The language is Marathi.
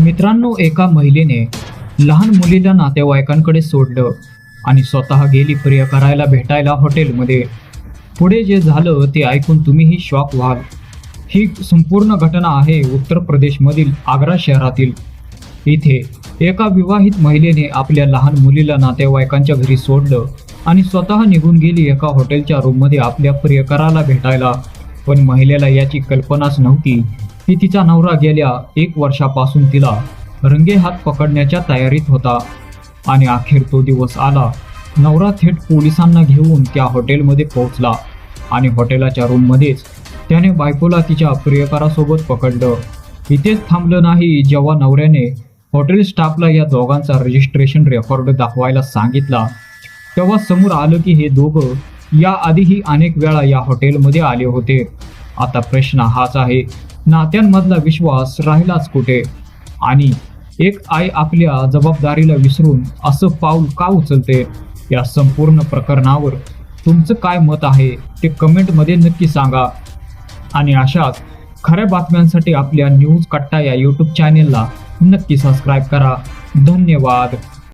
मित्रांनो, एका महिलेने लहान मुलीला नातेवाईकांकडे सोडलं आणि स्वतः गेली प्रिय करायला भेटायला हॉटेलमध्ये. पुढे जे झालं ते ऐकून तुम्हीही शॉक व्हाल. ही संपूर्ण घटना आहे उत्तर प्रदेशमधील आग्रा शहरातील. इथे एका विवाहित महिलेने आपल्या लहान मुलीला नातेवाईकांच्या घरी सोडलं आणि स्वतः निघून गेली एका हॉटेलच्या रूममध्ये आपल्या प्रियकराला भेटायला. पण महिलेला याची कल्पनाच नव्हती की तिचा नवरा गेल्या 1 वर्षापासून तिला रंगेहात पकडण्याच्या तयारीत होता. आणि अखेर तो दिवस आला. नवरा थेट पोलिसांना घेऊन त्या हॉटेलमध्ये पोहोचला आणि हॉटेलाच्या रूममध्येच त्याने बायकोला तिच्या प्रियकरासोबत पकडलं. इथेच थांबलं नाही. जेव्हा नवऱ्याने हॉटेल स्टाफला या दोघांचा रजिस्ट्रेशन रेकॉर्ड दाखवायला सांगितला तेव्हा समोर आलं की हे दोघं याआधीही अनेक वेळा या हॉटेलमध्ये आले होते. आता प्रश्न हाच आहे, नात्यांमधला विश्वास राहिलाच कुठे? आणि एक आई आपल्या जबाबदारीला विसरून असं पाऊल का उचलते? या संपूर्ण प्रकरणावर तुमचं काय मत आहे ते कमेंटमध्ये नक्की सांगा. आणि अशाच खऱ्या बातम्यांसाठी आपल्या न्यूज कट्टा या यूट्यूब चॅनेलला नक्की सबस्क्राईब करा. धन्यवाद.